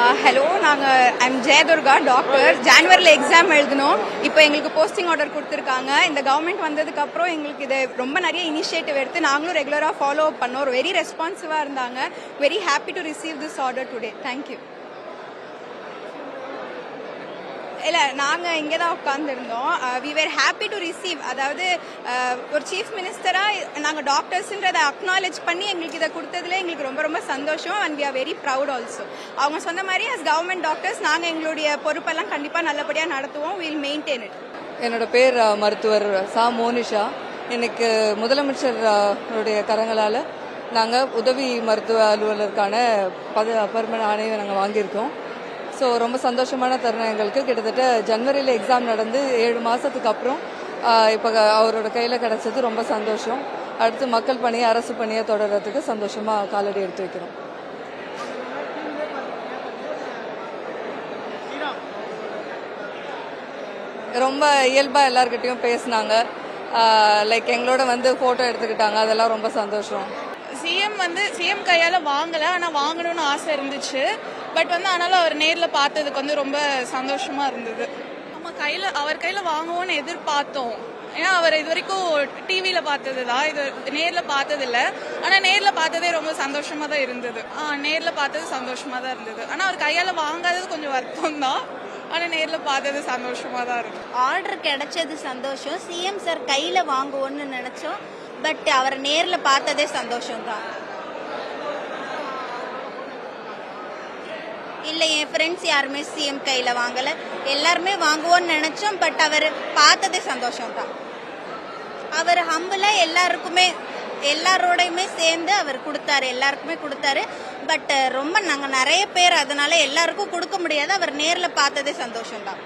Hello, நாங்கள் I'm Jayadurga doctor. ஜான்வரியில் exam எழுதணும். இப்போ எங்களுக்கு போஸ்டிங் ஆர்டர் கொடுத்துருக்காங்க. இந்த கவர்மெண்ட் வந்ததுக்கப்புறம் எங்களுக்கு இது ரொம்ப நிறைய இனிஷியேட்டிவ் எடுத்து நாங்களும் ரெகுலராக ஃபாலோ அப் பண்ணோம். வெரி ரெஸ்பான்சிவாக இருந்தாங்க. Very happy to receive this order today. Thank you. இல்லை, நாங்கள் இங்கே தான் உட்காந்துருந்தோம். We were happy to receive. அதாவது ஒரு சீஃப் மினிஸ்டராக நாங்கள் டாக்டர்ஸுன்றதை அக்னாலேஜ் பண்ணி எங்களுக்கு இதை கொடுத்ததுல எங்களுக்கு ரொம்ப ரொம்ப சந்தோஷம். And we are very proud also. அவங்க சொன்ன மாதிரி அஸ் கவர்மெண்ட் டாக்டர்ஸ் நாங்கள் எங்களுடைய பொறுப்பெல்லாம் கண்டிப்பாக நல்லபடியாக நடத்துவோம். Will maintain it. என்னோட பேர் மருத்துவர் சா மோனிஷா. எனக்கு முதலமைச்சருடைய கரங்களால் நாங்கள் உதவி மருத்துவ அலுவலருக்கான பர்மனன்ட் ஆணையை நாங்கள் வாங்கியிருக்கோம். ஸோ ரொம்ப சந்தோஷமான தருணம் எங்களுக்கு. கிட்டத்தட்ட ஜனவரியில் எக்ஸாம் நடந்து 7 மாதத்துக்கு அப்புறம் இப்போ அவரோட கையில் கிடச்சது ரொம்ப சந்தோஷம். அடுத்து மக்கள் பணியை அரசு பணியை தொடர்றதுக்கு சந்தோஷமாக காலடி எடுத்து வைக்கிறோம். ரொம்ப இயல்பாக எல்லார்கிட்டையும் பேசினாங்க. லைக் எங்களோட ஃபோட்டோ எடுத்துக்கிட்டாங்க. அதெல்லாம் ரொம்ப சந்தோஷம். சிஎம் கையால வாங்கல, ஆனா வாங்கணும்னு ஆசை இருந்துச்சு. பட் ஆனாலும் அவர் நேர்ல பார்த்ததுக்கு ரொம்ப சந்தோஷமா இருந்தது. நம்ம அவர் கையில வாங்குவோம்னு எதிர்பார்த்தோம். ஏன்னா அவர் இது வரைக்கும் டிவியில பார்த்ததுதான், இது நேர்ல பார்த்தது இல்ல. ஆனா நேர்ல பார்த்ததே ரொம்ப சந்தோஷமா தான் இருந்தது. நேர்ல பார்த்தது சந்தோஷமா தான் இருந்தது. ஆனா அவர் கையால வாங்காதது கொஞ்சம் வருத்தம் தான். ஆனா நேர்ல பார்த்தது சந்தோஷமா தான் இருக்கு. ஆர்டர் கிடைச்சது சந்தோஷம். சிஎம் சார் கையில வாங்குவோம்னு நினைச்சோம். பட் அவர் நேர்ல பார்த்ததே சந்தோஷம் தான். இல்லை, என் ஃப்ரெண்ட்ஸ் யாருமே சிஎம் கையில வாங்கல. எல்லாருமே வாங்குவோம்னு நினைச்சோம். பட் அவர் பார்த்ததே சந்தோஷம் தான். அவர் ஹம்பிளா எல்லாரோடையுமே சேர்ந்து அவர் கொடுத்தாரு, எல்லாருக்குமே கொடுத்தாரு. பட் ரொம்ப நாங்கள் நிறைய பேர், அதனால எல்லாருக்கும் கொடுக்க முடியாது. அவர் நேர்ல பார்த்ததே சந்தோஷம் தான்.